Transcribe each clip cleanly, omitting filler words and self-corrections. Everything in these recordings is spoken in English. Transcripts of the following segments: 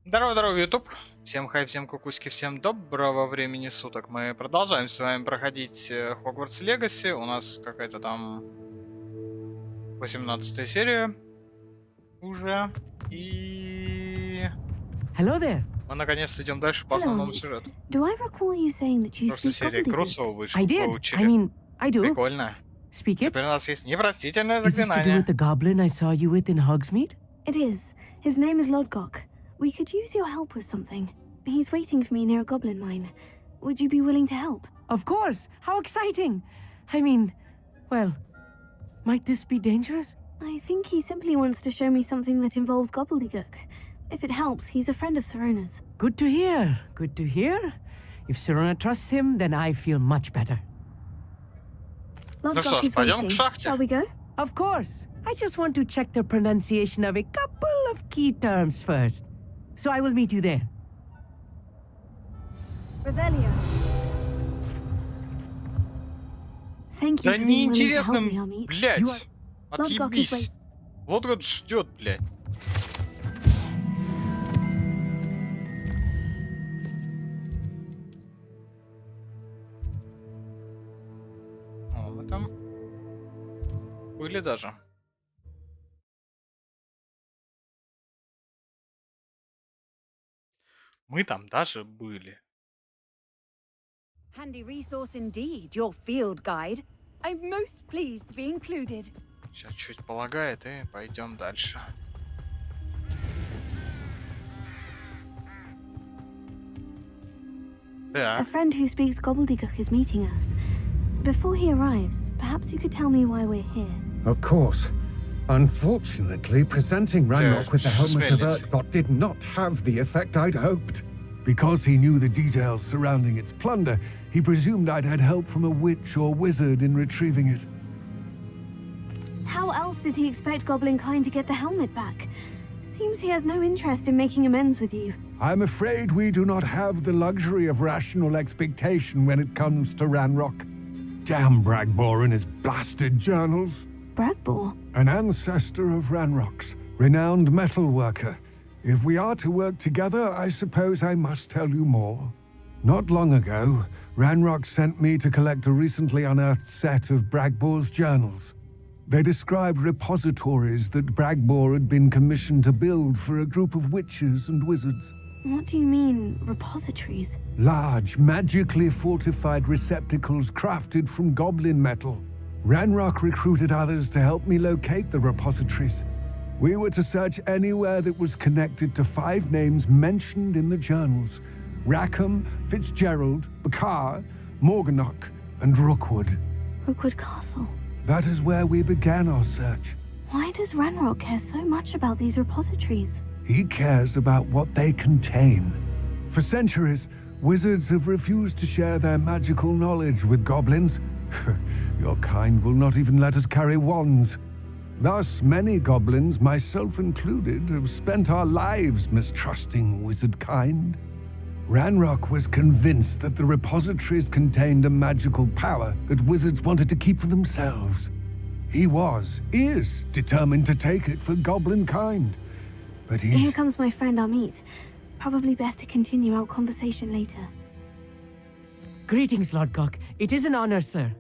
Здорово, YouTube. Всем хай, всем кукуськи, всем доброго времени суток. Мы продолжаем с вами проходить Hogwarts Legacy. У нас какая-то там 18-я серия уже. И Hello there. мы наконец идем дальше по Hello, основному Amit. сюжету. Do I recall you saying that you Прошлой speak серии Круцо gobbledygook? I did. выучили. I mean, I do. Прикольно. Speak it. Теперь у нас есть непростительное Is this to do заклинание. with the goblin I saw you with in Hogsmeade? It is. His name is Lodgok. We could use your help with something. He's waiting for me near a goblin mine. Would you be willing to help? Of course. How exciting. I mean, well, might this be dangerous? I think he simply wants to show me something that involves gobbledygook. If it helps, he's a friend of Serona's. Good to hear. Good to hear. If Serona trusts him, then I feel much better. Ну что Lodgok ж, is пойдем к waiting. шахте. Shall we go? Of course. I just want to check the pronunciation of a couple of key terms first. So I will meet you there. Revelio. Thank you Да for being willing to help неинтересно, me, Amit. блядь. You are- Отъебись. Вот ждет, блядь. О, мы там были даже. Мы там даже были. Handy resource indeed, your field guide. I'm most pleased to be included. Сейчас чуть полагает и пойдем дальше. A Так, friend who speaks gobbledygook is meeting us. Before he arrives, perhaps you could tell me why we're here. Of course. Unfortunately, presenting Ranrock with the helmet of suspense. Urtkot did not have the effect I'd hoped. Because he knew the details surrounding its plunder, he presumed I'd had help from a witch or wizard in retrieving it. How else did he expect Goblin Kind to get the helmet back? Seems he has no interest in making amends with you. I'm afraid we do not have the luxury of rational expectation when it comes to Ranrock. Damn Bragbor and his blasted journals. Bragbor? An ancestor of Ranrock's, renowned metal worker. If we are to work together, I suppose I must tell you more. Not long ago, Ranrock sent me to collect a recently unearthed set of Bragbor's journals. They described repositories that Bragbor had been commissioned to build for a group of witches and wizards. What do you mean, repositories? Large, magically fortified receptacles crafted from goblin metal. Ranrock recruited others to help me locate the repositories. We were to search anywhere that was connected to 5 names mentioned in the journals: Rackham, Fitzgerald, Bakar, Morganach, and Rookwood. Rookwood Castle. That is where we began our search. Why does Ranrock care so much about these repositories? He cares about what they contain. For centuries, wizards have refused to share their magical knowledge with goblins. Your kind will not even let us carry wands. Thus, many goblins, myself included, have spent our lives mistrusting wizard kind. Ranrock was convinced that the repositories contained a magical power that wizards wanted to keep for themselves. He is determined to take it for goblin kind. But Here he's... comes my friend Amit. Probably best to continue our conversation later. Greetings, Lodgok. It is an honor, sir.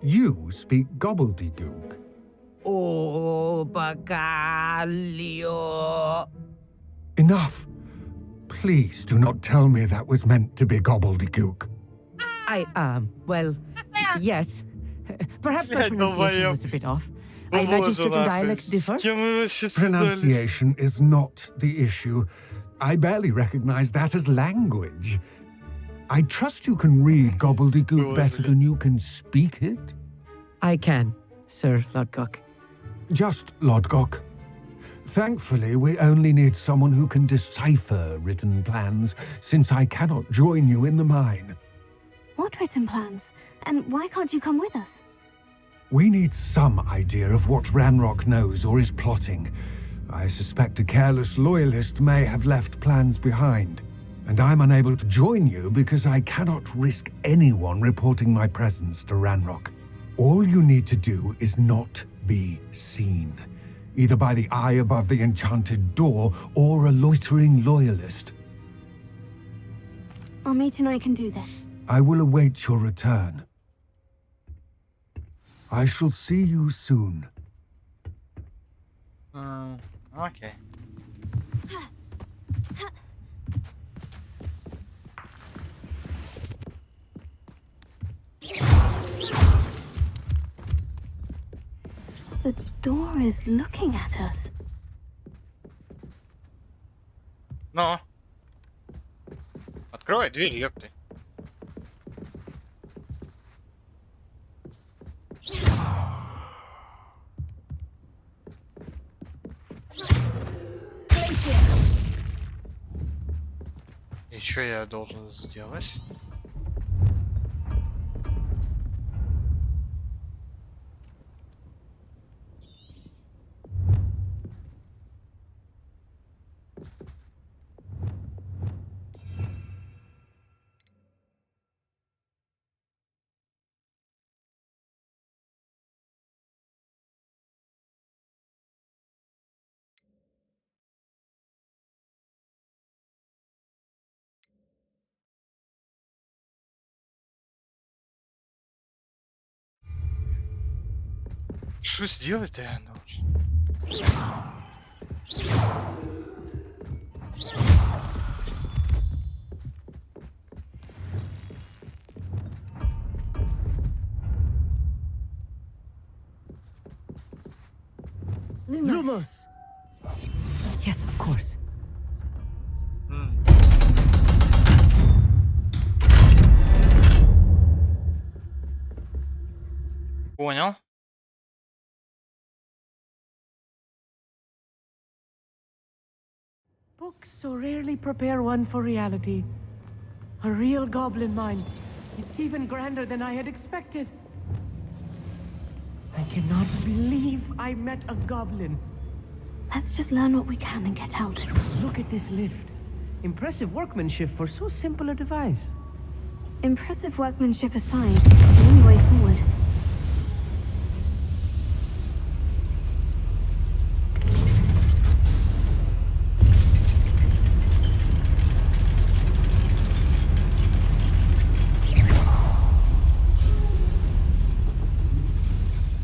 You speak gobbledygook. Oh, Bagalio. Enough. Please do not tell me that was meant to be gobbledygook. Well, yes. Perhaps my Блядь, pronunciation долбоёб. was a bit off. I imagine certain dialects differ. С кем мы вообще связались? Pronunciation is not the issue. I barely recognize that as language. I trust you can read gobbledygook better than you can speak it. I can, Sir Lodgok. Just Lodgok. Thankfully, we only need someone who can decipher written plans, since I cannot join you in the mine. What written plans? And why can't you come with us? We need some idea of what Ranrock knows or is plotting. I suspect a careless loyalist may have left plans behind. And I'm unable to join you because I cannot risk anyone reporting my presence to Ranrock. All you need to do is not be seen. either by the eye above the enchanted door or a loitering loyalist. Amit and I can do this. I will await your return. I shall see you soon. Окей. The door is looking at us. Ну. Открывай дверь, ёпты. И что я должен сделать? Что сделать-то я должен? Lumos! Yes, of course. Понял. Books so rarely prepare one for reality. A real goblin mind. It's even grander than I had expected. I cannot believe I met a goblin. Let's just learn what we can and get out. Look at this lift. Impressive workmanship for so simple a device. Impressive workmanship aside, it's the only way forward.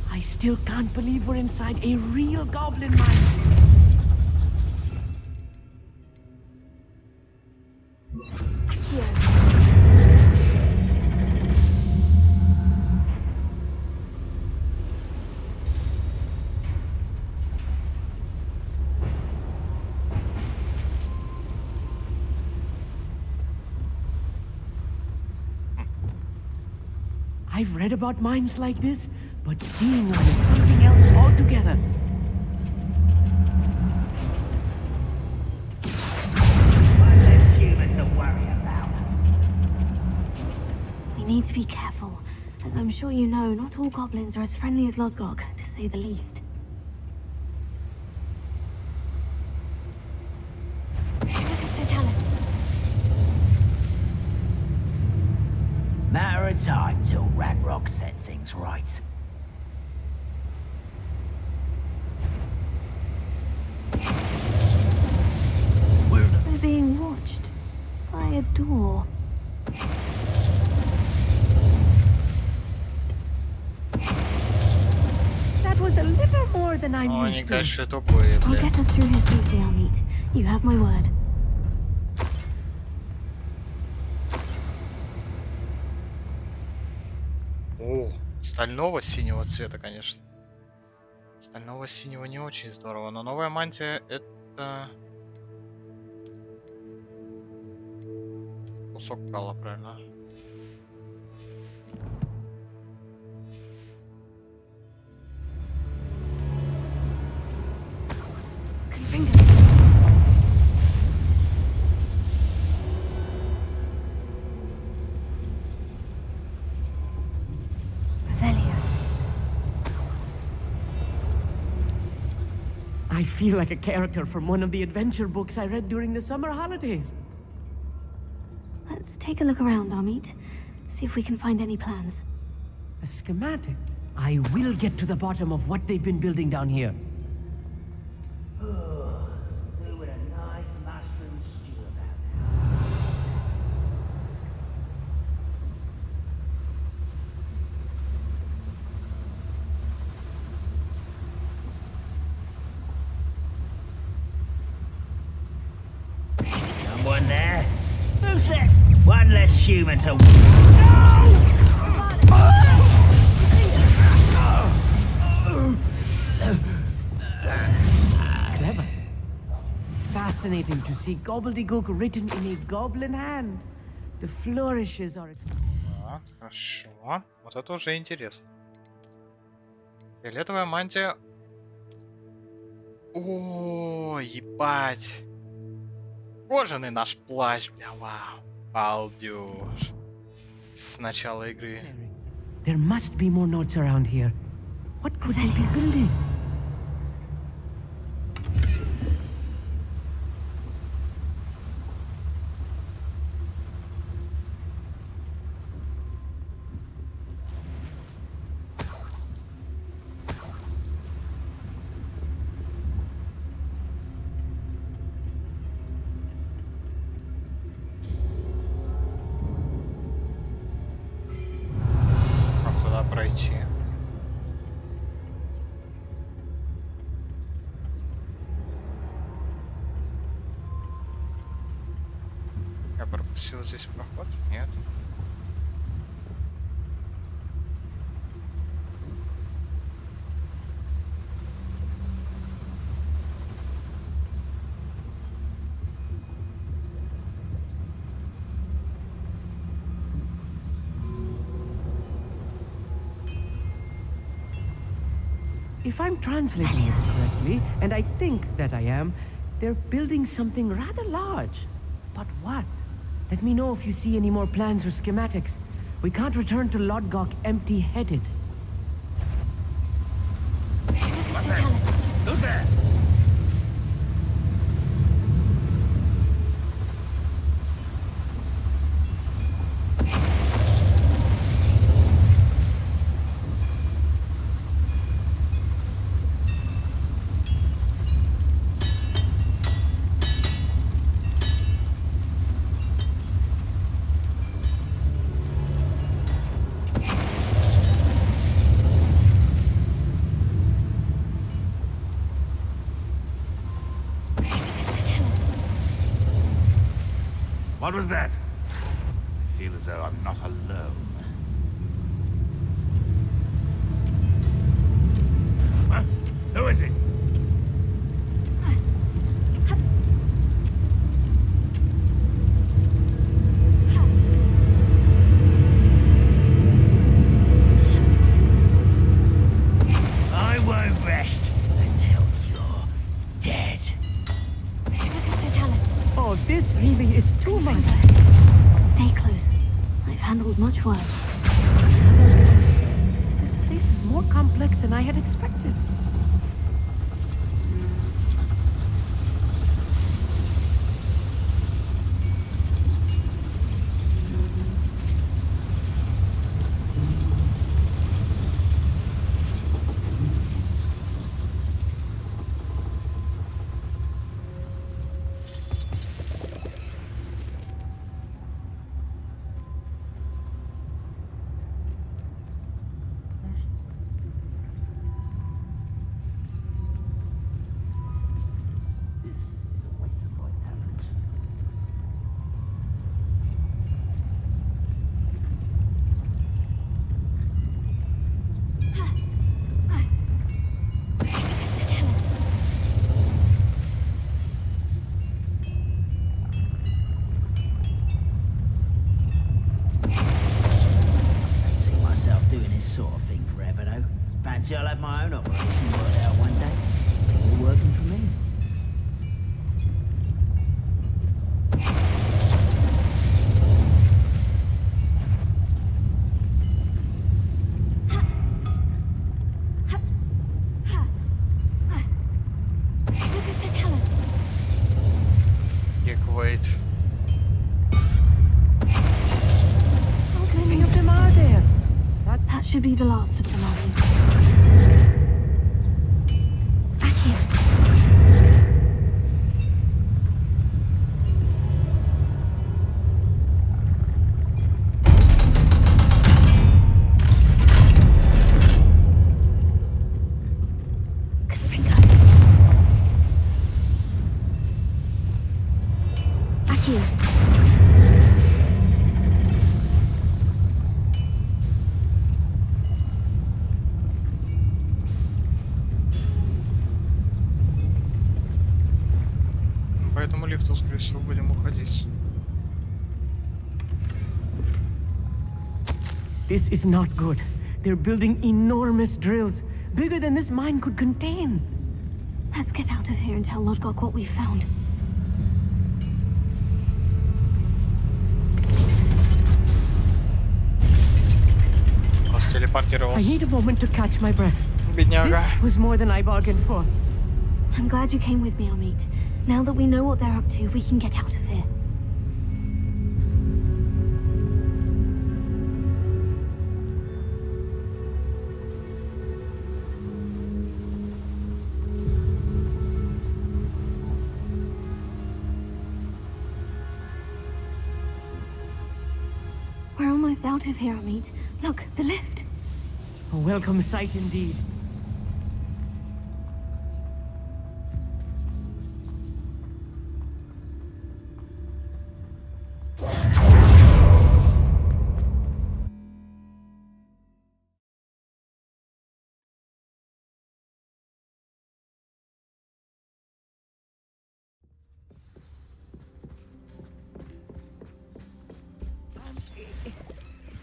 I still can't believe we're inside a real goblin mine. I've read about mines like this, but seeing one is something else altogether. We need to be careful. As I'm sure you know, not all goblins are as friendly as Lodgok, to say the least. Matter of time till Ranrock sets things right. We're being watched by a door. That was a little more than I'm Ну, они, used to. конечно, тупые, I'll блядь. get us through here safely, Amit. You have my word. О, стального синего цвета, конечно. Стального синего не очень здорово, но новая мантия это... Кусок кала, правильно? I feel like a character from one of the adventure books I read during the summer holidays. Let's take a look around, Amit. See if we can find any plans. A schematic. I will get to the bottom of what they've been building down here. in there. Who's that? One less human to... Clever. Fascinating to see gobbledygook written in a goblin hand. The flourishes are... Так, хорошо. Вот это уже интересно. Фиолетовая мантия. О, ебать. Кожаный наш плащ, бля, вау. Балдеж. С начала игры. There must be more notes around here. What could they be building? Как туда пройти? Я пропустил здесь проход? Нет. If I'm translating this correctly, and I think that I am, they're building something rather large. But what? Let me know if you see any more plans or schematics. We can't return to Lodgok empty-headed. Who's there? What was that? I feel as though I'm not alone. Huh? Who is it? I won't rest until you're dead. Oh, this really is too much. Stay close. I've handled much worse. This place is more complex than I had expected. Sort of thing forever, though. Fancy I'll have my own operation worked out one day. All working for me. Dick, wait. How many of them are there? That should be the last of the line. Back here. Good finger. Back Thank you. По этому лифту, скорее всего, будем уходить. This is not good. They're building enormous drills, bigger than this mine could contain. Let's get out of here and tell Lodgok what we found. Просто I телепортировался. need a moment to catch my breath. Бедняга. This was more than I bargained for. I'm glad you came with me, Amit. Now that we know what they're up to, we can get out of here. We're almost out of here, Amit. Look, the lift. A welcome sight indeed.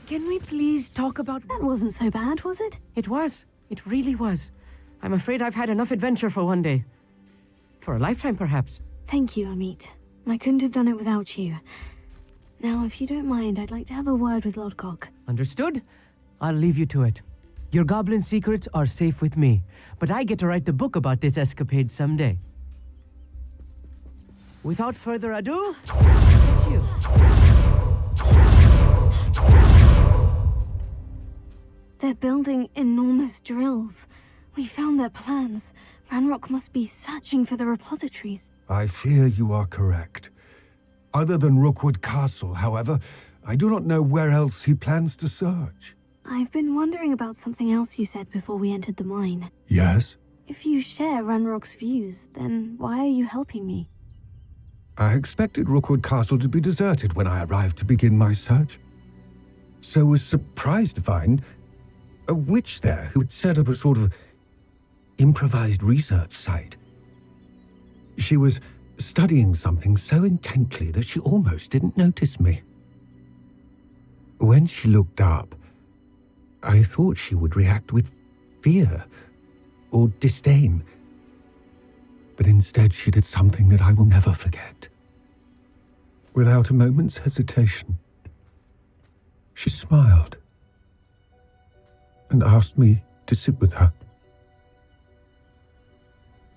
Can we please talk about... That wasn't so bad, was it? It was. It really was. I'm afraid I've had enough adventure for one day. For a lifetime, perhaps. Thank you, Amit. I couldn't have done it without you. Now, if you don't mind, I'd like to have a word with Lodgok. Understood? I'll leave you to it. Your goblin secrets are safe with me, but I get to write the book about this escapade someday. Without further ado, it's you. They're building enormous drills. We found their plans. Ranrock must be searching for the repositories. I fear you are correct. Other than Rookwood Castle, however, I do not know where else he plans to search. I've been wondering about something else you said before we entered the mine. Yes? If you share Ranrock's views, then why are you helping me? I expected Rookwood Castle to be deserted when I arrived to begin my search. So was surprised to find a witch there who had set up a sort of improvised research site. She was studying something so intently that she almost didn't notice me. When she looked up, I thought she would react with fear or disdain. But instead she did something that I will never forget. Without a moment's hesitation, she smiled and asked me to sit with her.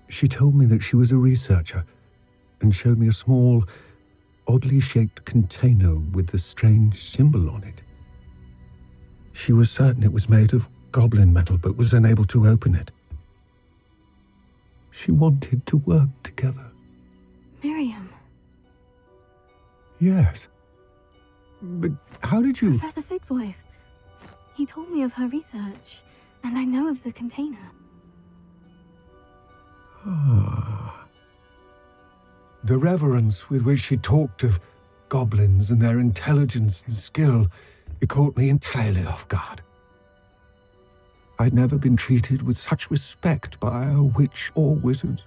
She told me that she was a researcher and showed me a small, oddly shaped container with a strange symbol on it. She was certain it was made of goblin metal, but was unable to open it. She wanted to work together. Miriam. Yes. But how did you... Professor Fig's wife. He told me of her research, and I know of the container. Ah. The reverence with which she talked of goblins and their intelligence and skill, it caught me entirely off guard. I'd never been treated with such respect by a witch or wizard.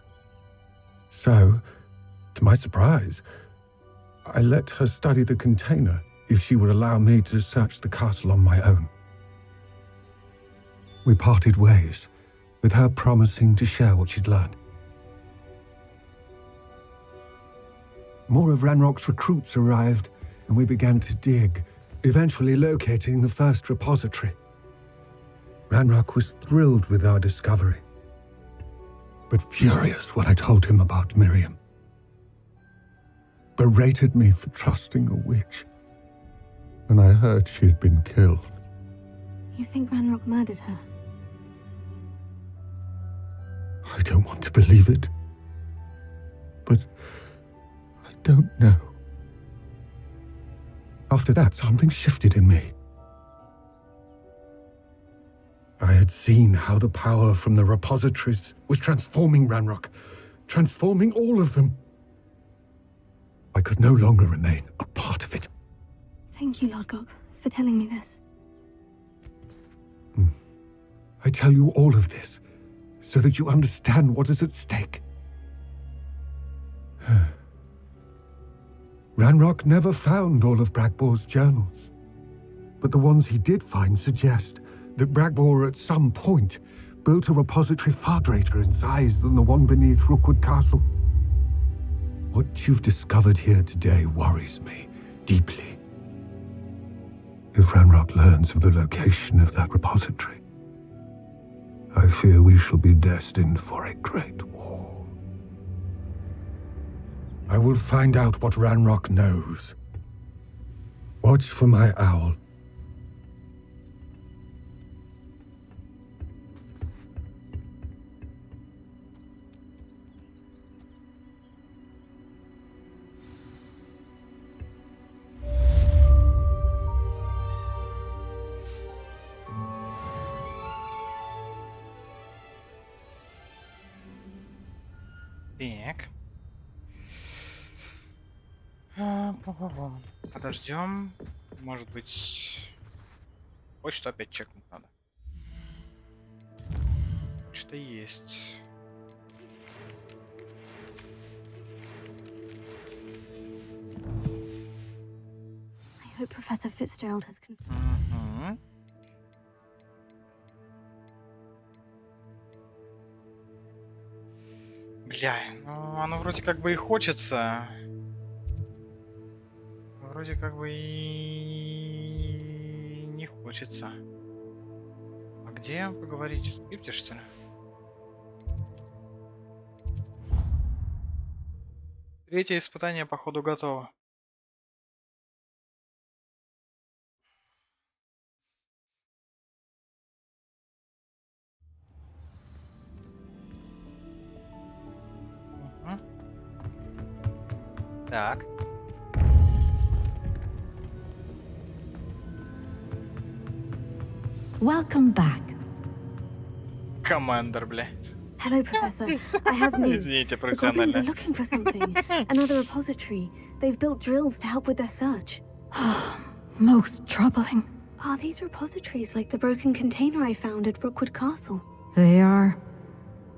So, to my surprise, I let her study the container if she would allow me to search the castle on my own. We parted ways, with her promising to share what she'd learned. More of Ranrock's recruits arrived, and we began to dig, eventually locating the first repository. Ranrock was thrilled with our discovery, but furious when I told him about Miriam. Berated me for trusting a witch, and I heard she had been killed. You think Ranrock murdered her? I don't want to believe it, but I don't know. After that, something shifted in me. I had seen how the power from the repositories was transforming Ranrock, transforming all of them. I I could no longer remain a part of it. Thank you, Lodgok, for telling me this. I tell you all of this so that you understand what is at stake. Ranrock never found all of Bragbor's journals, but the ones he did find suggest that Bragbor at some point built a repository far greater in size than the one beneath Rookwood Castle. What you've discovered here today worries me deeply. If Ranrock learns of the location of that repository, I fear we shall be destined for a great war. I will find out what Ranrock knows. Watch for my owl. Так. Подождем. Может быть... Почту опять чекнуть надо. Почта есть. I hope Professor Fitzgerald has confirmed. Угу. Бля, ну оно вроде как бы и хочется. Вроде как бы и не хочется. А где поговорить? В скрипте, что ли? Третье испытание, походу, готово. Так. Welcome back. Командер, бля. Hello, Professor. I have news. Извините, The goblins are профессионально. looking for something. Another repository. They've built drills to help with their search. Most troubling. Are these repositories like the broken container I found at Rookwood Castle? They are.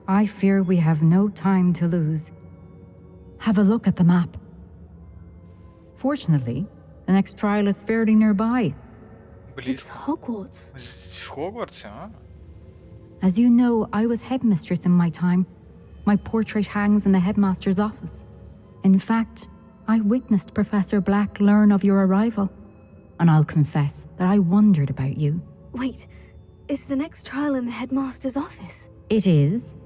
I fear we have no time to lose. Have a look at the map. Fortunately, the next trial is fairly nearby. It's Близко. Hogwarts. Здесь в Хогвартсе, а? As you know, I was headmistress in my time. My portrait hangs in the headmaster's office. In fact, I witnessed Professor Black learn of your arrival. And I'll confess that I wondered about you. Wait, is the next trial in the headmaster's office? It is.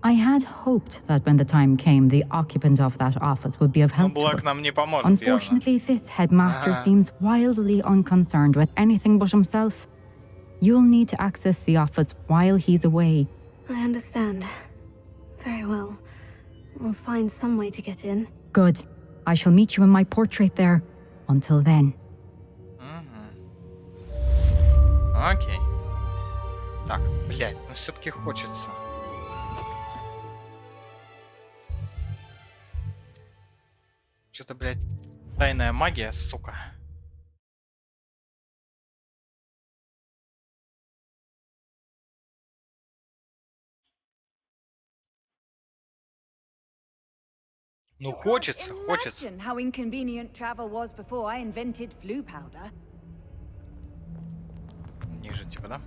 I had hoped that when the time came, the occupant of that office would be of Ну, help to Блэк us. нам не поможет, явно. Unfortunately, this headmaster Ага. seems wildly unconcerned with anything but himself. You'll need to access the office while he's away. I understand. Very well. We'll find some way to get in. Good. I shall meet you in my portrait there. Until then. Окей. Так, блядь, ну все-таки хочется. Что-то, блядь, тайная магия, сука. Ну хочется, хочется. Imagine how inconvenient travel was before I invented flu powder. Ниже, типа, да?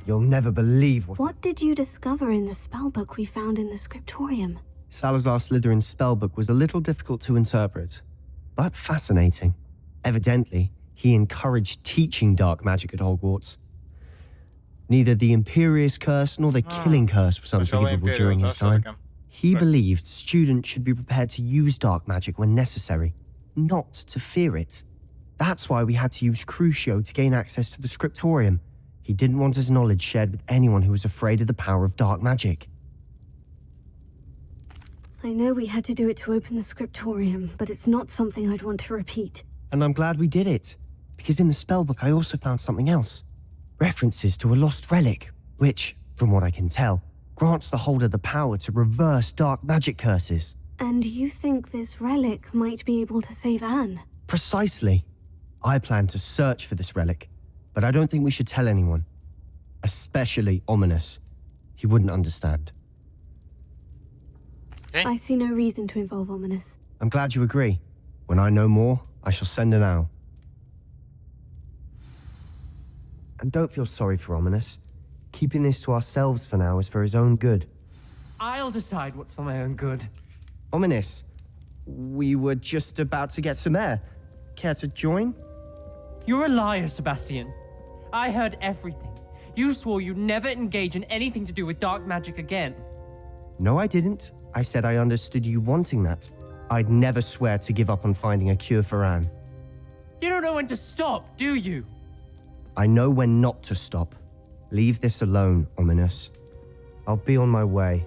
You'll never believe What did you discover in the spellbook we found in the scriptorium? Salazar Slytherin's spellbook was a little difficult to interpret, but fascinating. Evidently, he encouraged teaching dark magic at Hogwarts. Neither the Imperious Curse nor the Killing Curse was unforgivable during his time. He believed students should be prepared to use dark magic when necessary, not to fear it. That's why we had to use Crucio to gain access to the scriptorium. He didn't want his knowledge shared with anyone who was afraid of the power of dark magic. I know we had to do it to open the scriptorium, but it's not something I'd want to repeat. And I'm glad we did it, because in the spellbook I also found something else. References to a lost relic, which, from what I can tell, grants the holder the power to reverse dark magic curses. And you think this relic might be able to save Anne? Precisely. I plan to search for this relic, but I don't think we should tell anyone. Especially Ominous. He wouldn't understand. Okay. I see no reason to involve Ominous. I'm glad you agree. When I know more, I shall send an owl. And don't feel sorry for Ominous. Keeping this to ourselves for now is for his own good. I'll decide what's for my own good. Ominous, we were just about to get some air. Care to join? You're a liar, Sebastian. I heard everything. You swore you'd never engage in anything to do with dark magic again. No, I didn't. I said I understood you wanting that. I'd never swear to give up on finding a cure for Anne. You don't know when to stop, do you? I know when not to stop. Leave this alone, Ominous. I'll be on my way.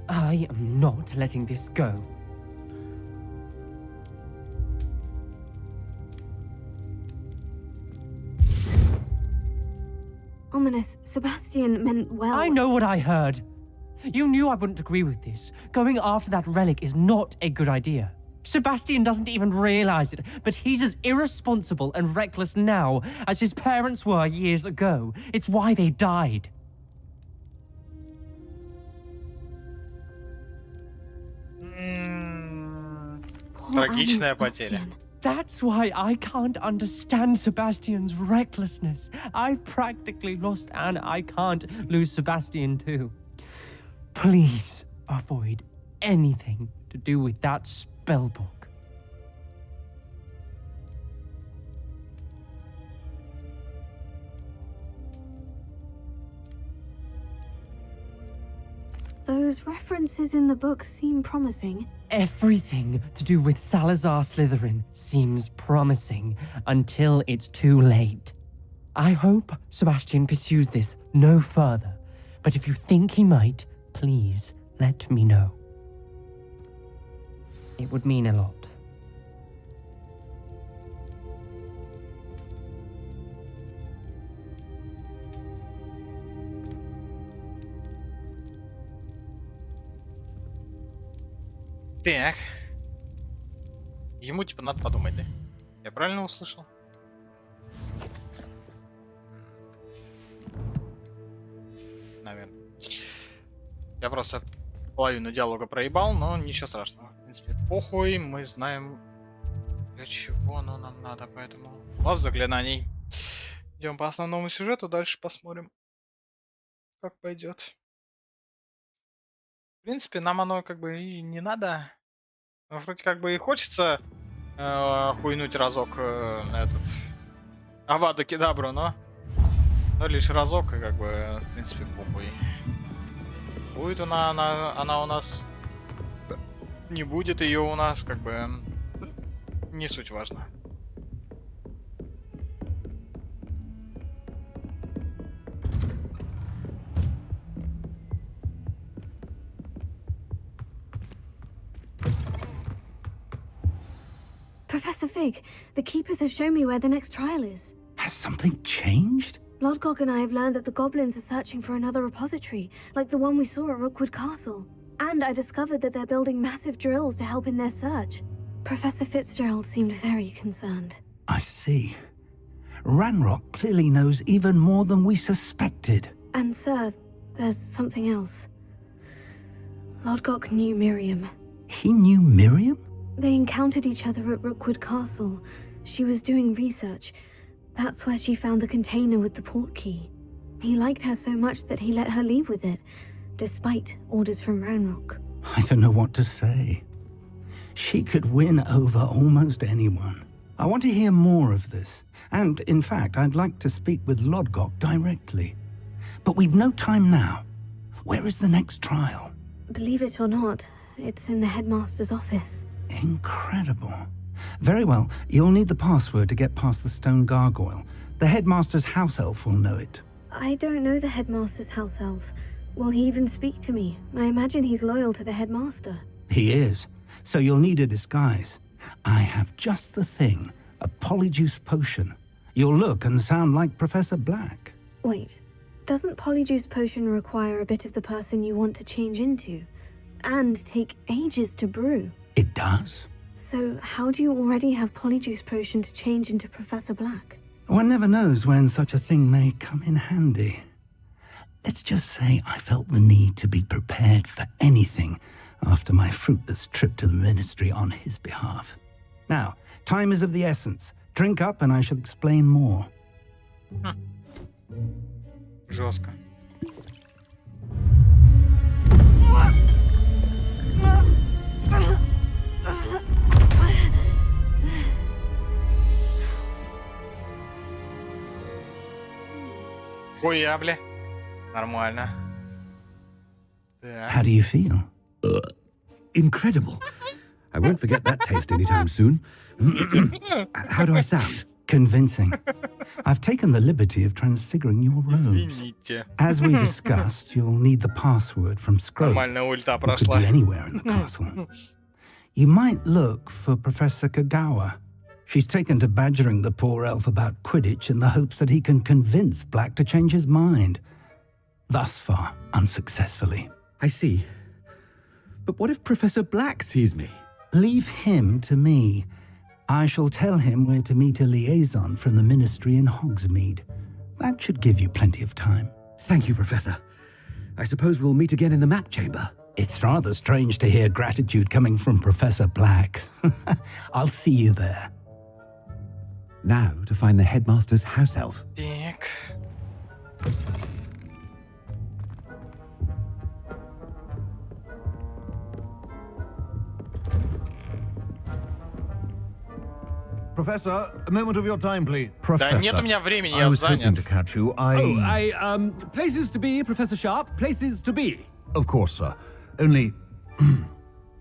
I am not letting this go. Ominous, Sebastian meant well. I know what I heard. You knew I wouldn't agree with this. Going after that relic is not a good idea. Sebastian doesn't even realize it, but he's as irresponsible and reckless now as his parents were years ago. It's why they died. Poor Трагичная Anne and потеря. Sebastian. That's why I can't understand Sebastian's recklessness. I've practically lost Anne. I can't lose Sebastian too. Please avoid anything to do with that spellbook. Those references in the book seem promising. Everything to do with Salazar Slytherin seems promising until it's too late. I hope Sebastian pursues this no further, but if you think he might, please let me know. It would mean a lot. Так. Ему типа надо подумать, да? Я правильно услышал? Наверное. Я просто половину диалога проебал, но ничего страшного. В принципе, похуй, мы знаем, для чего оно нам надо, поэтому вас заклинаний. Идем по основному сюжету, дальше посмотрим, как пойдет. В принципе, нам оно как бы и не надо. Но вроде как бы и хочется хуйнуть разок этот Авада Кедабру, но лишь разок, и как бы, в принципе, похуй. Будет она у нас, не будет ее у нас, как бы, не суть важно. Professor Fig, the Keepers have shown me where the next trial is. Has something changed? Lodgok and I have learned that the goblins are searching for another repository, like the one we saw at Rookwood Castle. And I discovered that they're building massive drills to help in their search. Professor Fitzgerald seemed very concerned. I see. Ranrock clearly knows even more than we suspected. And sir, there's something else. Lodgok knew Miriam. He knew Miriam? They encountered each other at Rookwood Castle. She was doing research. That's where she found the container with the port key. He liked her so much that he let her leave with it, despite orders from Ranrock. I don't know what to say. She could win over almost anyone. I want to hear more of this. And, in fact, I'd like to speak with Lodgok directly. But we've no time now. Where is the next trial? Believe it or not, it's in the headmaster's office. Incredible. Very well. You'll need the password to get past the stone gargoyle. The headmaster's house elf will know it. I don't know the headmaster's house elf. Will he even speak to me? I imagine he's loyal to the headmaster. He is. So you'll need a disguise. I have just the thing. A polyjuice potion. You'll look and sound like Professor Black. Wait, doesn't Polyjuice Potion require a bit of the person you want to change into? And take ages to brew? It does. So how do you already have Polyjuice Potion to change into Professor Black? One never knows when such a thing may come in handy. Let's just say I felt the need to be prepared for anything after my fruitless trip to the ministry on his behalf. Now, time is of the essence. Drink up and I shall explain more. Жестко. Хуя, бля. Нормально. How do you feel? Incredible. I won't forget that taste anytime soon. How do I sound? Convincing. I've taken the liberty of transfiguring your robes. Извините. As we discussed, you'll need the password from Scrope, Нормально ульта who could прошла. be anywhere in the castle. You might look for Professor Kagawa. She's taken to badgering the poor elf about Quidditch in the hopes that he can convince Black to change his mind. Thus far, unsuccessfully. I see. But what if Professor Black sees me? Leave him to me. I shall tell him where to meet a liaison from the ministry in Hogsmeade. That should give you plenty of time. Thank you, Professor. I suppose we'll meet again in the map chamber. It's rather strange to hear gratitude coming from Professor Black. I'll see you there. Now to find the headmaster's house elf. Так. Professor, a moment of your time, please. Да Professor, нет у меня времени, I я was hoping занят. to catch you. Places to be, Professor Sharp. Places to be. Of course, sir. Only,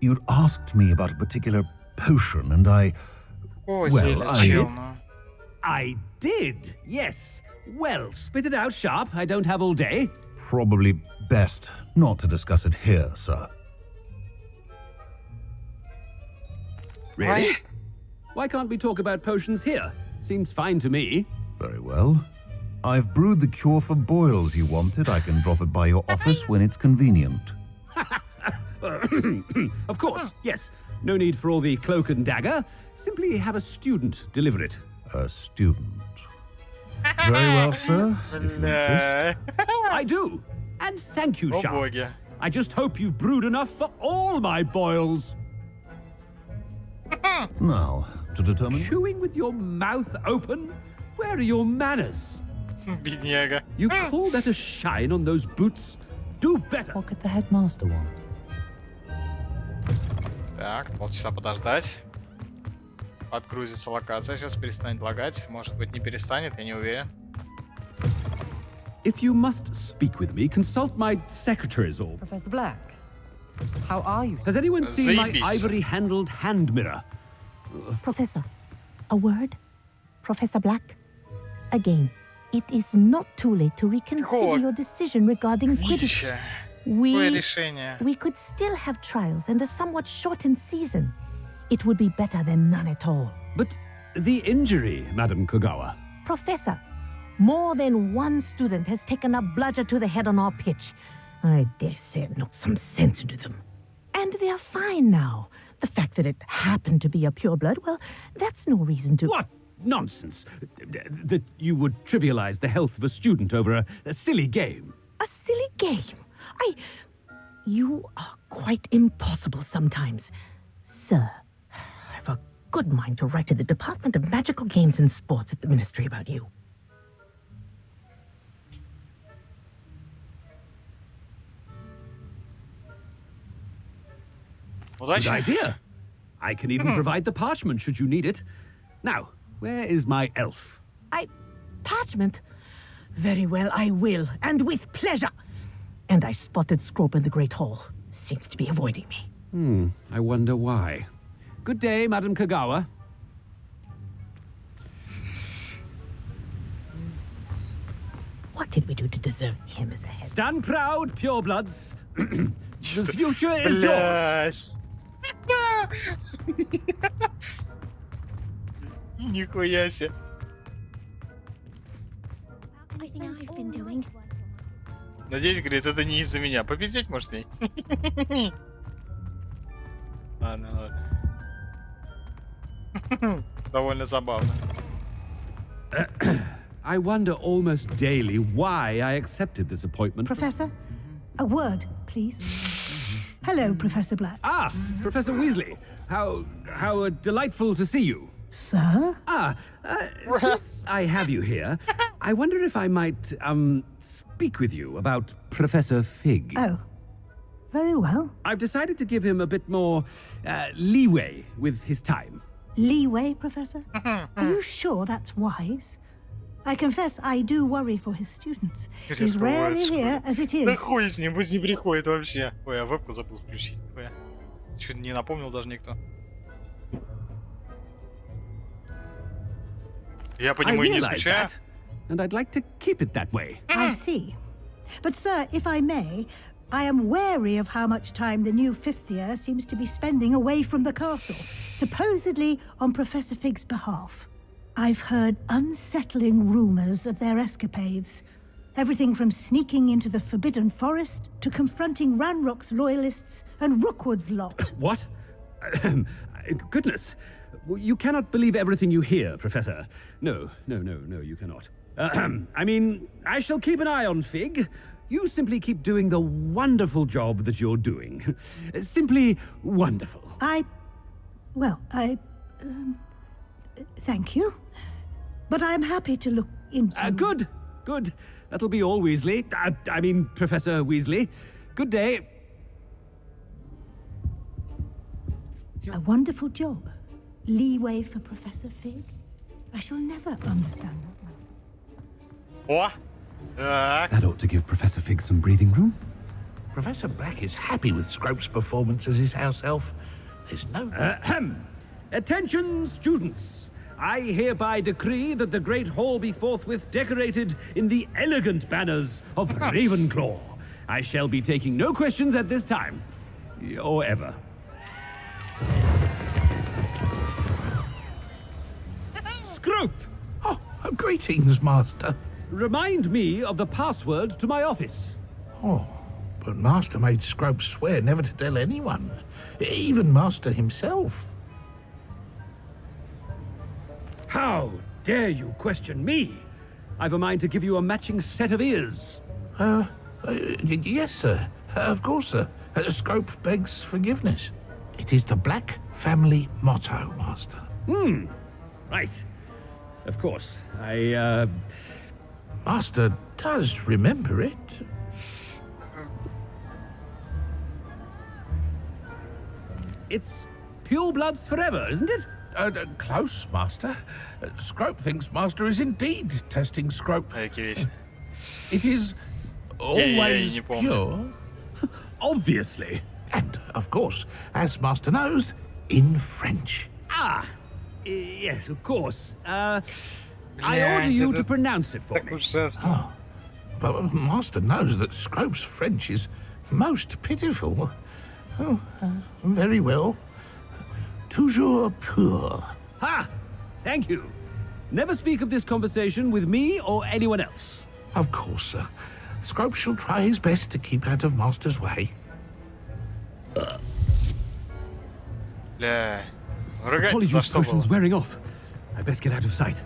you'd asked me about a particular potion, and I... Ой, Well, зелечил, I did, yes. Well, spit it out, Sharp. I don't have all day. Probably best not to discuss it here, sir. Really? Ой. Why can't we talk about potions here? Seems fine to me. Very well. I've brewed the cure for boils you wanted. I can drop it by your office when it's convenient. Of course, yes. No need for all the cloak and dagger. Simply have a student deliver it. A student. Very well, sir. If you insist. I do. And thank you, О Sharp. боги. I just hope you've brewed enough for all my boils. Now, to determine... Chewing with your mouth open? Where are your manners? Бедняга. You call that a shine on those boots? Do better. What could the headmaster want? Так, полчаса подождать. Подгрузится локация, сейчас перестанет лагать. Может быть, не перестанет, я не уверен. If you must speak with me, consult my secretaries or... Professor Black, how are you? Has anyone seen my Заебись. ivory-handled hand mirror? Professor, a word? Professor Black? Again, it is not too late to reconsider Какого your decision regarding Quidditch. Вича. Какое We решение? could still have trials and a somewhat shortened season. It would be better than none at all. But the injury, Madam Kagawa. Professor, more than one student has taken a bludger to the head on our pitch. I dare say it knocked some sense into them. And they're fine now. The fact that it happened to be a pureblood, well, that's no reason to... What nonsense! That you would trivialize the health of a student over a silly game. A silly game? You are quite impossible sometimes. Sir, I've a good mind to write to the Department of Magical Games and Sports at the Ministry about you. Good Удачи. idea. I can even provide the parchment should you need it. Now, where is my elf? Parchment? Very well, I will, and with pleasure. And I spotted Scrope in the Great Hall. Seems to be avoiding me. I wonder why. Good day, Madam Kagawa. did we do to deserve him as a head? Stand proud, purebloods. The future is yours. Блядь. Нихуя себе. Надеюсь, говорит, это не из-за меня. Победить, может, с ней? Ладно. Довольно забавно. I wonder almost daily why I accepted this appointment. Professor, a word, please. Hello, Professor Black. Ah, Professor Weasley. How delightful to see you. Sir? Since I have you here, I wonder if I might, speak with you about Professor Fig. Oh, very well. I've decided to give him a bit more, leeway with his time. Leeway, Professor? Are you sure that's wise? I confess I do worry for his students. He's rarely here as it Да is. хуй с ним, пусть не приходит вообще. Ой, я вебку забыл включить. Чуть не напомнил даже никто. Я по нему и не realize скучаю. that, and I'd like to keep it that way. I see. But, sir, if I may, I am wary of how much time the new fifth year seems to be spending away from the castle, supposedly on Professor Fig's behalf. I've heard unsettling rumors of their escapades. Everything from sneaking into the Forbidden Forest to confronting Ranrock's loyalists and Rookwood's lot. What? Goodness. You cannot believe everything you hear, Professor. No, you cannot. I mean, I shall keep an eye on Fig. You simply keep doing the wonderful job that you're doing. Simply wonderful. Thank you. But I'm happy to look into... Good. That'll be all, Weasley. I mean, Professor Weasley. Good day. A wonderful job. Leeway for Professor Fig? I shall never understand that. О! Так. That ought to give Professor Fig some breathing room. Professor Black is happy with Scrope's performance as his house elf. There's no... Attention, students. I hereby decree that the Great Hall be forthwith decorated in the elegant banners of Ravenclaw. I shall be taking no questions at this time. Or ever. Scrope! Oh, greetings, Master. Remind me of the password to my office. Oh, but Master made Scrope swear never to tell anyone. Even Master himself. How dare you question me? I've a mind to give you a matching set of ears. Yes, sir. Of course, sir. Scrope begs forgiveness. It is the Black family motto, Master. Right. Of course. Master does remember it. It's purebloods forever, isn't it? Close, Master. Scrope thinks Master is indeed testing Scrope. It is always pure. Obviously. And, of course, as Master knows, in French. Yes, of course. I order you to pronounce it for me. Oh, but Master knows that Scrope's French is most pitiful. Oh, very well. Toujours pur. Ha! Thank you. Never speak of this conversation with me or anyone else. Of course, sir. Scrope shall try his best to keep out of Master's way. Бля. Apologies, potion's wearing off. I best get out of sight.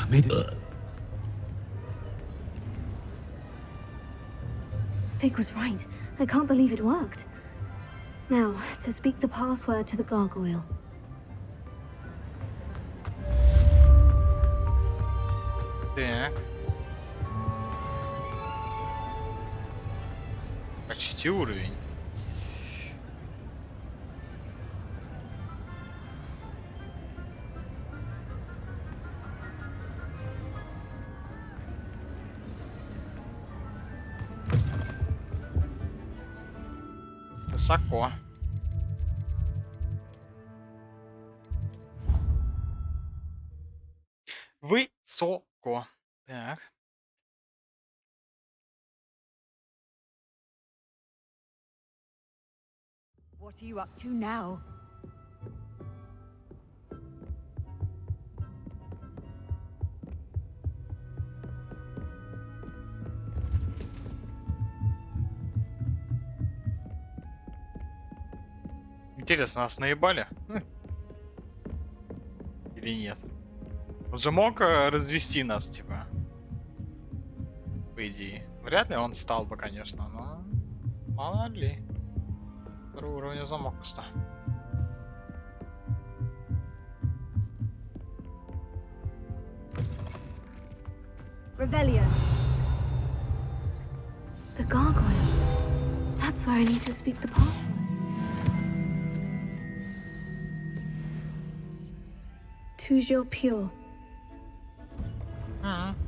Made it. Fig was right. I can't believe it worked. Now, to speak the password to the gargoyle. Так. Почти уровень. Высоко. Высоко. Так. What are you up to now? Интересно, нас наебали? Или нет? Он же мог развести нас, типа. По идее. Вряд ли он стал бы, конечно, но... Мало ли. Второй уровень замок просто. Revelio. The gargoyle. That's where I need to speak the password. Toujours pure.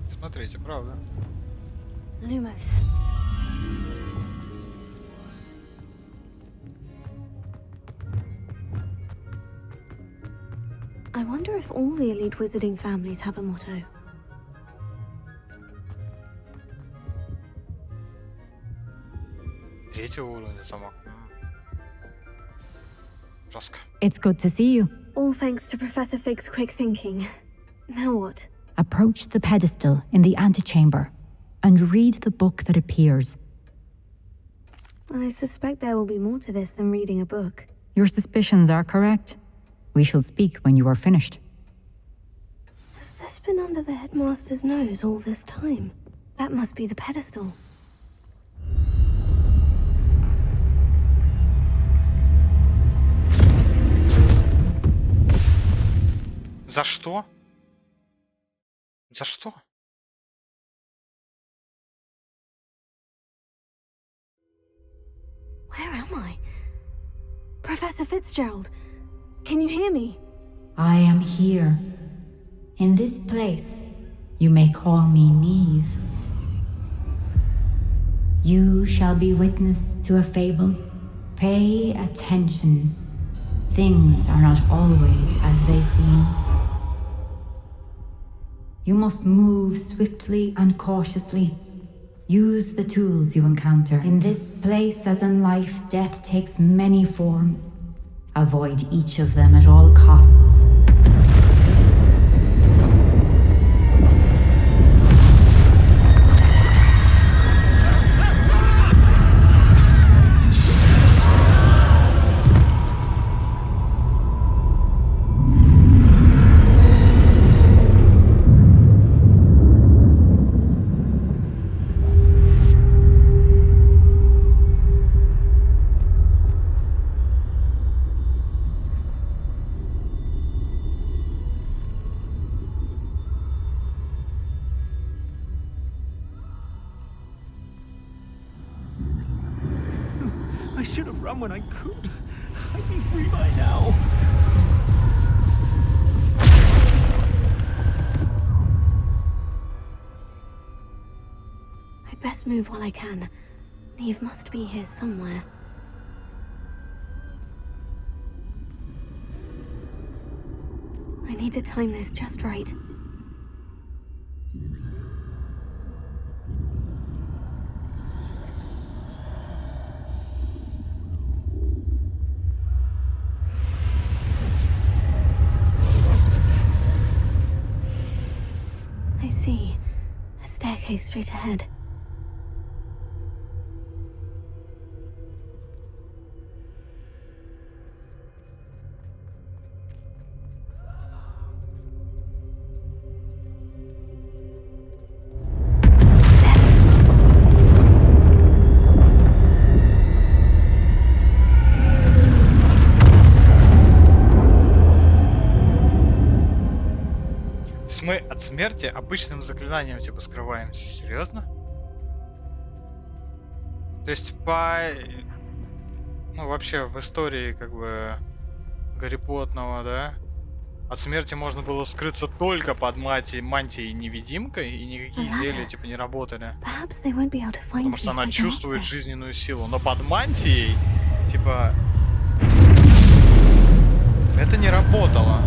Смотрите, правда. Lumos. I wonder if all the elite wizarding families have a motto. Третьего уровня замок. Жестко. It's good to see you. All thanks to Professor Fig's quick thinking. Now what? Approach the pedestal in the antechamber and read the book that appears. I suspect there will be more to this than reading a book. Your suspicions are correct. We shall speak when you are finished. Has this been under the headmaster's nose all this time? That must be the pedestal. За что? За что? Where am I? Professor Fitzgerald, can you hear me? I am here. In this place, you may call me Neve. You shall be witness to a fable. Pay attention. Things are not always as they seem. You must move swiftly and cautiously. Use the tools you encounter. In this place, as in life, death takes many forms. Avoid each of them at all costs. I should have run when I could. I'd be free by now. I'd best move while I can. Neve must be here somewhere. I need to time this just right. I see. A staircase straight ahead. Мы от смерти обычным заклинанием типа скрываемся. Серьезно? То есть ну вообще в истории как бы Гарри Поттера, да? От смерти можно было скрыться только под мантией невидимкой, и никакие зелья типа не работали. Потому что она чувствует жизненную силу. Но под мантией Типа... Это не работало.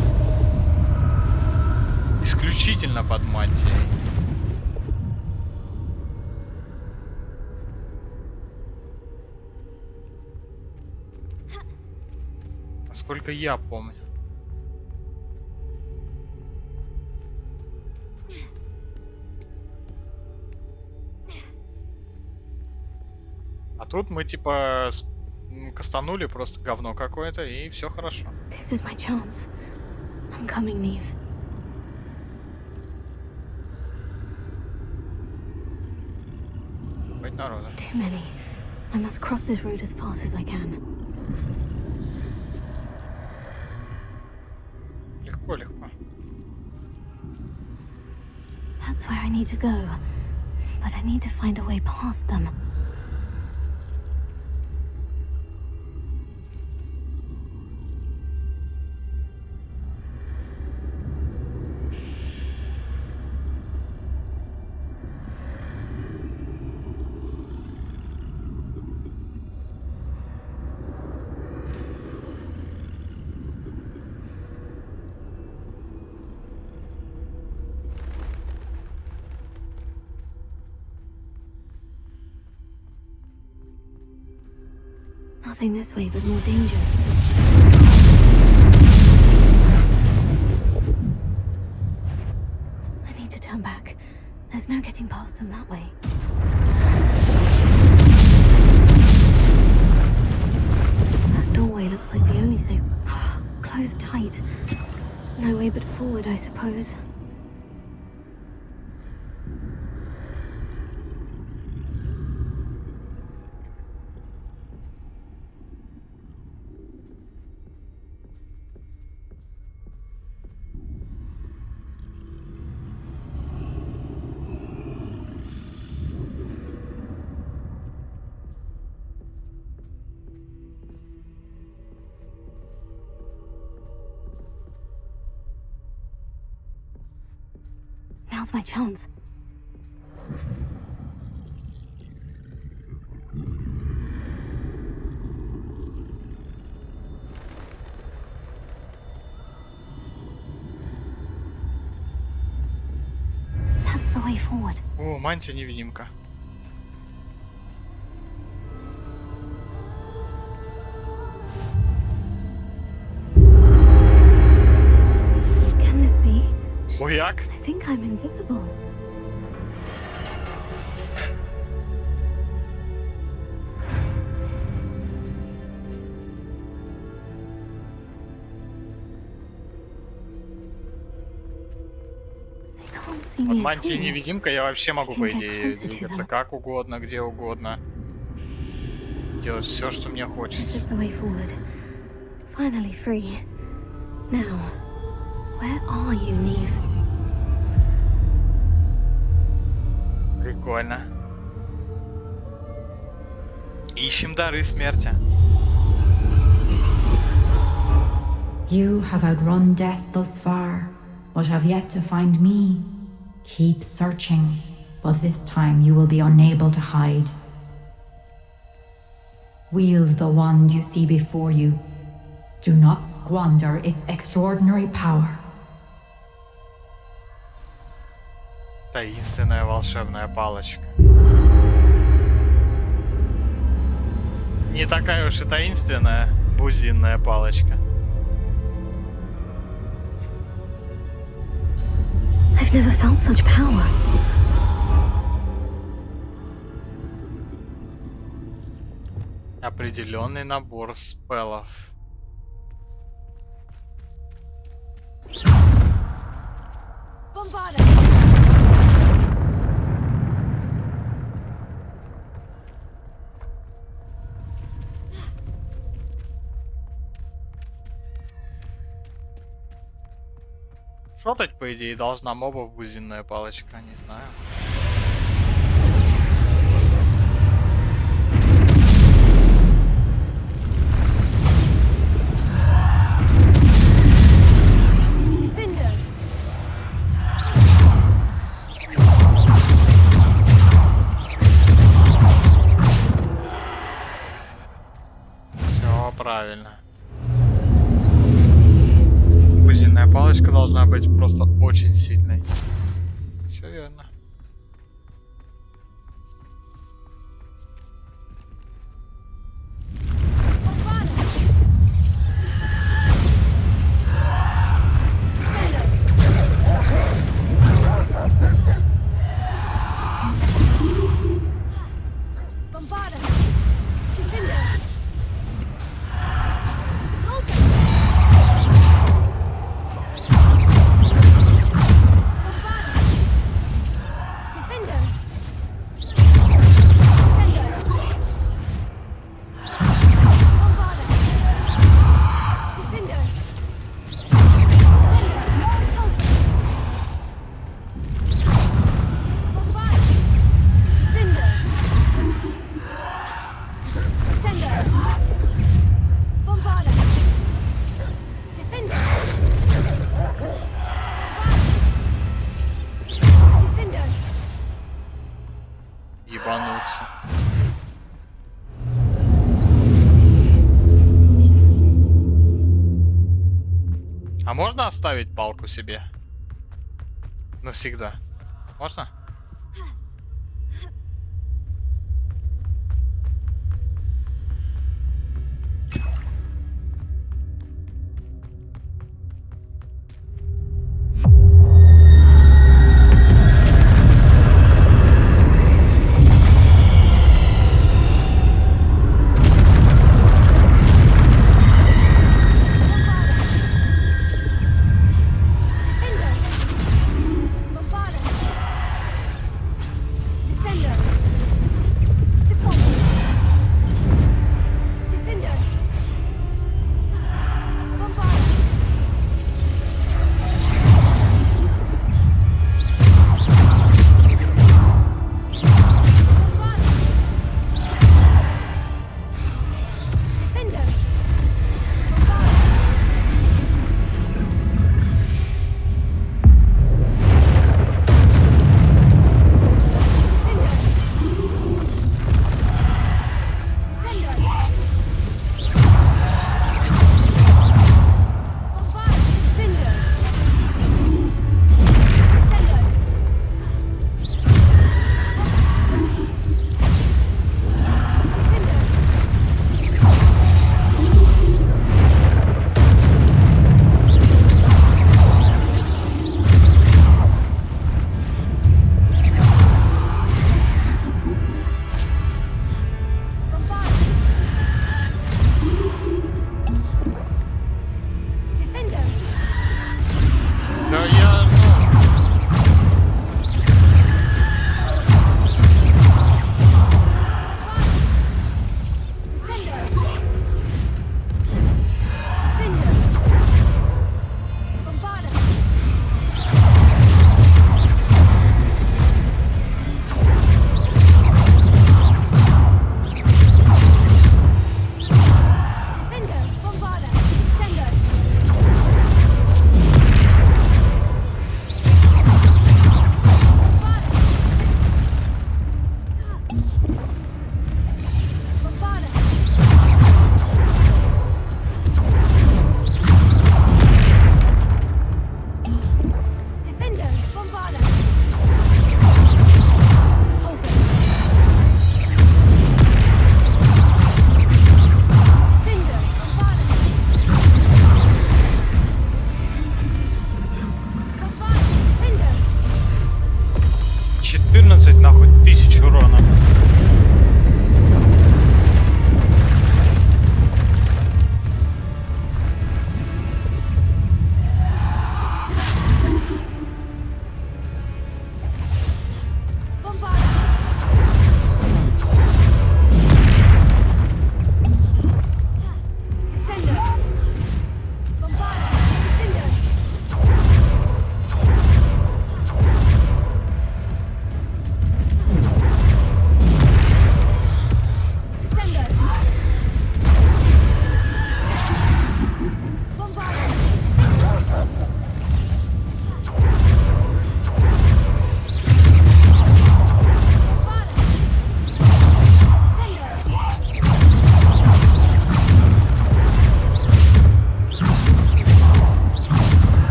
Исключительно под мантией. Насколько я помню. А тут мы типа кастанули просто говно какое-то, и все хорошо. This is my chance. I'm coming, Neve. Быть народа. Too many. I must cross this road as fast as I can. Легко, легко. That's where I need to go. But I need to find a way past them. Nothing this way, but more danger. I need to turn back. There's no getting past them that way. That doorway looks like the only safe... Closed tight. No way but forward, I suppose. Now's my chance. That's the way forward. О, мантия-невидимка. Can this be? Хуяк. I think I'm invisible. They can't see Под me at мантией all. невидимка я вообще могу, по Can get идее, closer to двигаться them. как угодно, где угодно. Делать все, что мне This хочется. is the way forward. Finally free. Now, where are you, Neve? Прикольно. Ищем дары смерти. You have outrun death thus far, but have yet to find me. Keep searching, but this time you will be unable to hide. Wield the wand you see before you. Do not squander its extraordinary power. Таинственная волшебная палочка. Не такая уж и таинственная бузинная палочка. I've never felt such power. Определенный набор спеллов. Шотать, по идее, должна моба бузинная палочка, не знаю. Правильно. Узельная палочка должна быть просто очень сильной. Все верно. Ебануться. А можно оставить палку себе? Навсегда. Можно?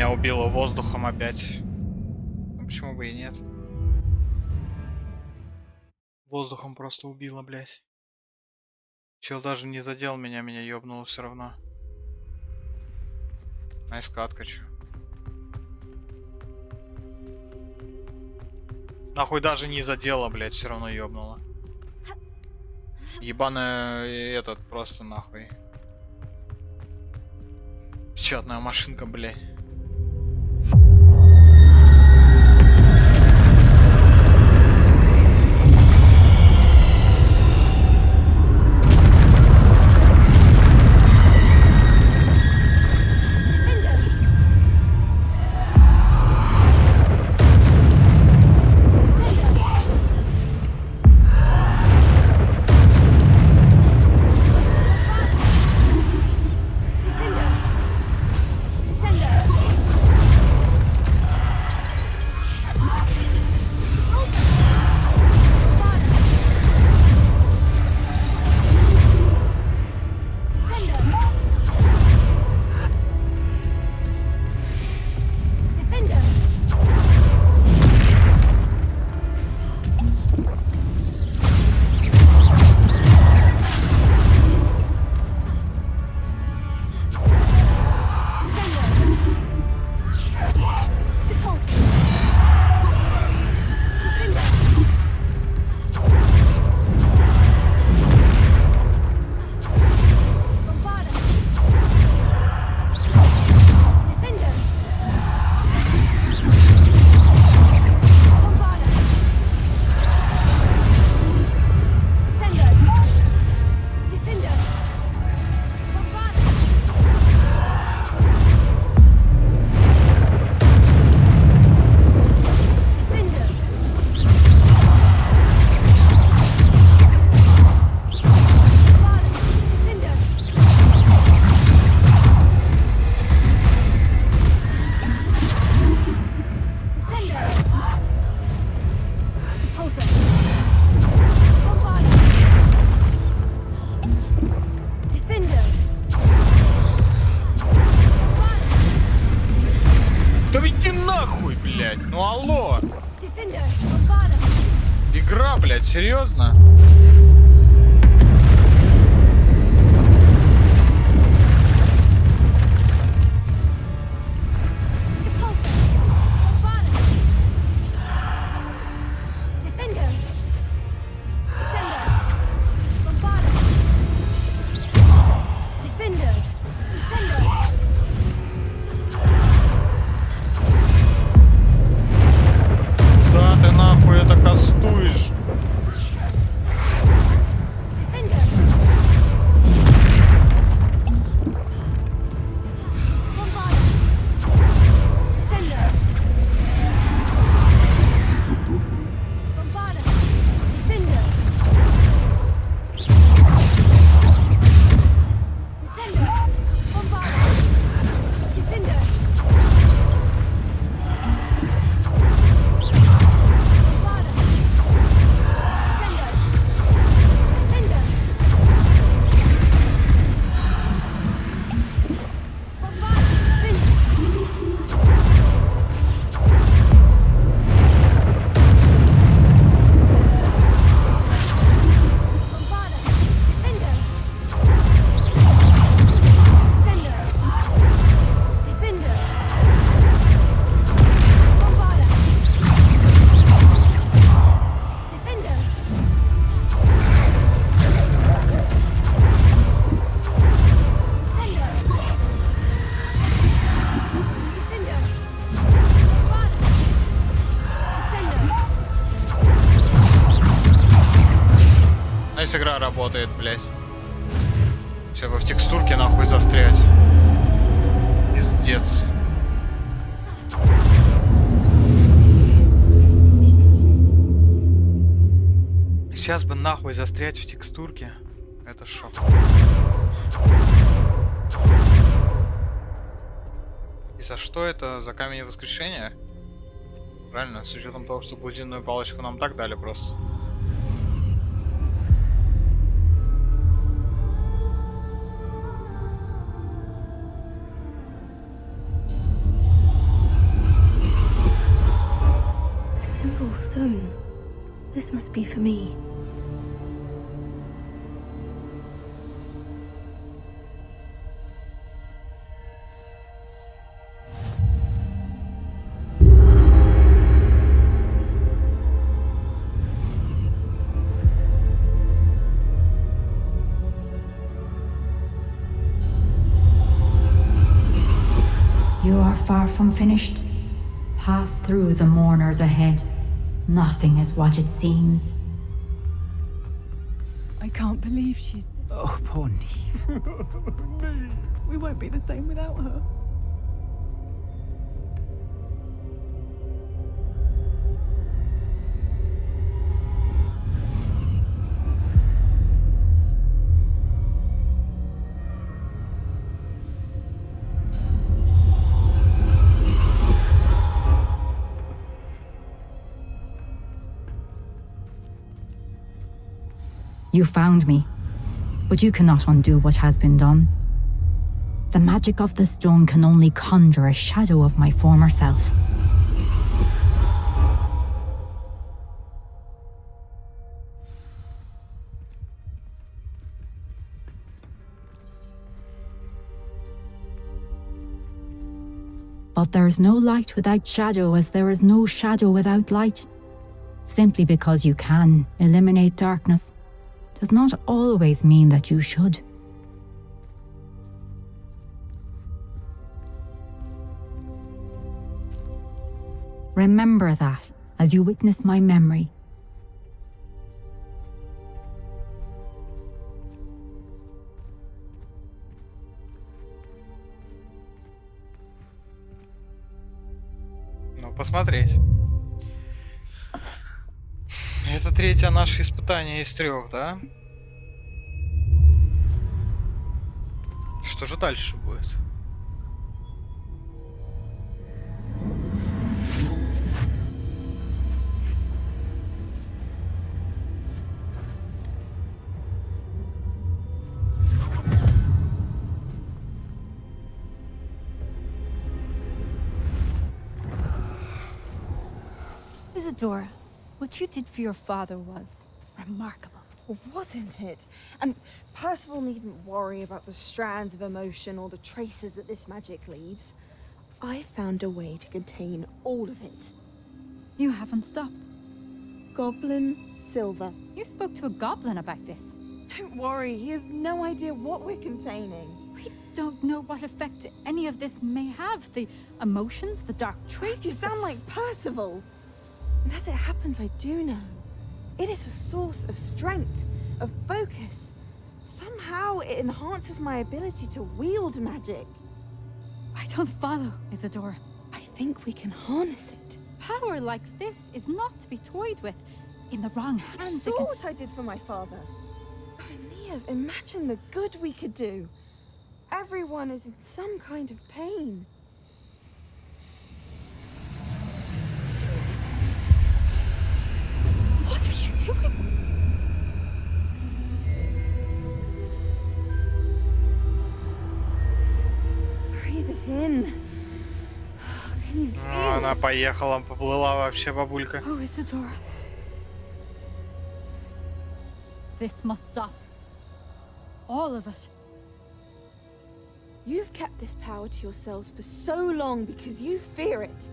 меня убило воздухом опять. Ну, почему бы и нет? Воздухом просто убило, блядь. Чел даже не задел меня, меня ёбнуло все равно. А искатка чё? Нахуй даже не задела, блядь, все равно ёбнула. Ебаная этот просто нахуй. Печатная машинка, блядь. Ну алло! Игра, блядь, серьезно? Игра работает, блять. Все бы в текстурке нахуй застрять. Пиздец. Сейчас бы нахуй застрять в текстурке. Это шок. И за что это? За камень воскрешения? Правильно, с учетом того, что будильную палочку нам так дали просто. stone. This must be for me. You are far from finished. Pass through the mourners ahead. Nothing is what it seems. I can't believe she's dead. Oh, poor Neve. We won't be the same without her. You found me, but you cannot undo what has been done. The magic of the stone can only conjure a shadow of my former self. But there is no light without shadow, as there is no shadow without light. Simply because you can eliminate darkness does not always mean that you should. Remember that as you witness my memory. Ну, посмотреть. Это третье наше испытание из 3, да? Что же дальше будет? Isadora, what you did for your father was remarkable. Well, wasn't it? And Percival needn't worry about the strands of emotion or the traces that this magic leaves. I found a way to contain all of it. You haven't stopped. Goblin Silver. You spoke to a goblin about this. Don't worry, he has no idea what we're containing. We don't know what effect any of this may have. The emotions, the dark traits. You sound like Percival. And as it happens, I do know. It is a source of strength, of focus. Somehow it enhances my ability to wield magic. I don't follow, Isadora. I think we can harness it. Power like this is not to be toyed with. In the wrong hands, You saw what I did for my father. Oh, Neve, imagine the good we could do. Everyone is in some kind of pain. What are you doing? Breathe it in. Can you feel Она it? поехала, поплыла вообще бабулька. Oh, Isadora. This must stop. All of it. You've kept this power to yourselves for so long because you fear it.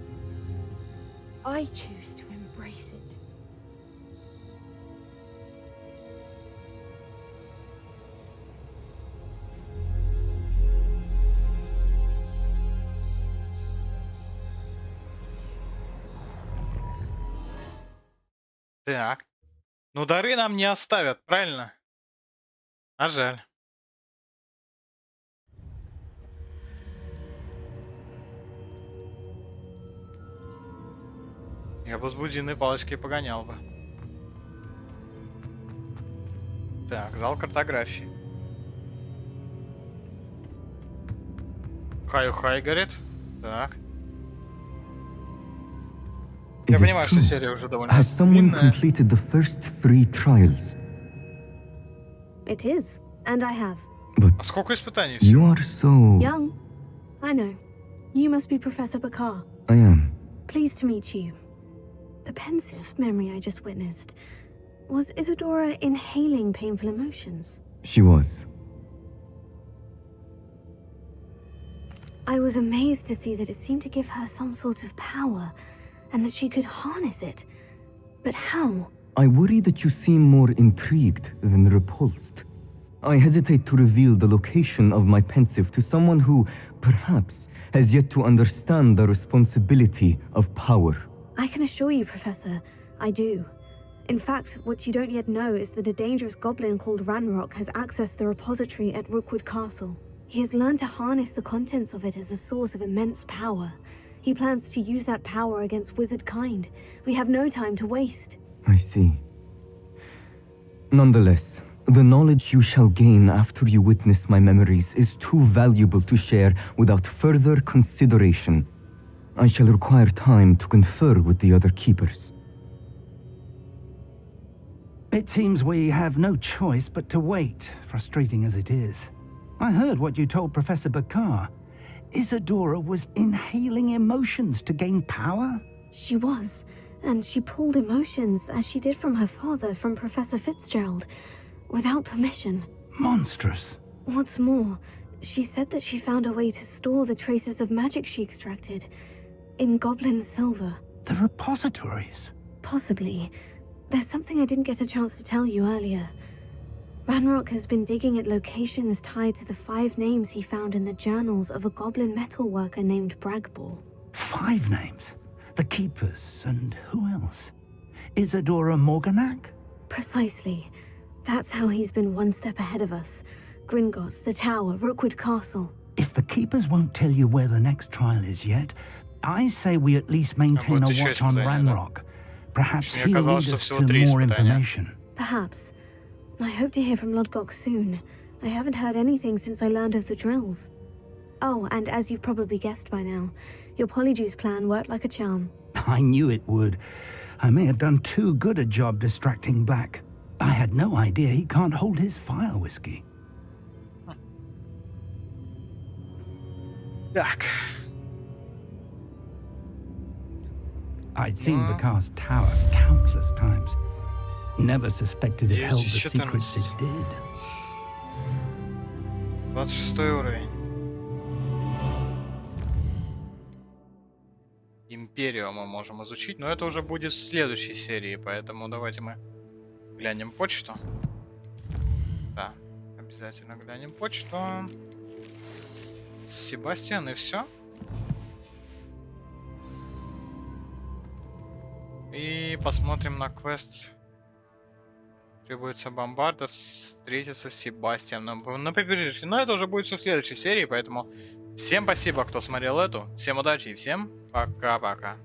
I choose to embrace it. Так. Ну, дары нам не оставят, правильно? А жаль. Я бы с будильной палочкой погонял бы. Так, зал картографии. Хай-хай, говорит. Так. Я Is it понимаю, что true? серия уже довольно Has someone длинная. completed the first 3 trials? It is, and I have. А сколько испытаний You всего? are so... Young. I know. You must be Professor Bakar. I am. Pleased to meet you. The pensive memory I just witnessed. Was Isadora inhaling painful emotions? She was. I was amazed to see that it seemed to give her some sort of power, and that she could harness it. But how? I worry that you seem more intrigued than repulsed. I hesitate to reveal the location of my pensive to someone who, perhaps, has yet to understand the responsibility of power. I can assure you, Professor, I do. In fact, what you don't yet know is that a dangerous goblin called Ranrock has accessed the repository at Rookwood Castle. He has learned to harness the contents of it as a source of immense power. He plans to use that power against wizard kind. We have no time to waste. I see. Nonetheless, the knowledge you shall gain after you witness my memories is too valuable to share without further consideration. I shall require time to confer with the other keepers. It seems we have no choice but to wait, frustrating as it is. I heard what you told Professor Bakar. Isadora was inhaling emotions to gain power? She was, and she pulled emotions as she did from her father, from Professor Fitzgerald, without permission. Monstrous. What's more, she said that she found a way to store the traces of magic she extracted in goblin silver. The repositories? Possibly. There's something I didn't get a chance to tell you earlier. Ranrock has been digging at locations tied to the 5 names he found in the journals of a goblin metalworker named Bragbor. 5 names? The Keepers, and who else? Isadora Morganac? Precisely. That's how he's been one step ahead of us. Gringotts, the Tower, Rookwood Castle. If the Keepers won't tell you where the next trial is yet, I say we at least maintain a watch on Ranrock. Perhaps he'll lead us to more information. Perhaps. I hope to hear from Lodgok soon. I haven't heard anything since I learned of the drills. Oh, and as you've probably guessed by now, your Polyjuice plan worked like a charm. I knew it would. I may have done too good a job distracting Black. I had no idea he can't hold his fire whiskey. Так. I'd seen Bakar's tower countless times. Never suspected it held the secrets it did. 26 уровень. Империю мы можем изучить, но это уже будет в следующей серии, поэтому давайте мы глянем почту. Да, обязательно глянем почту. Себастьян, и все. И посмотрим на квест. Требуется бомбардов встретиться с Себастьяном на побережье. Но это уже будет все в следующей серии, поэтому всем спасибо, кто смотрел эту. Всем удачи и всем пока-пока.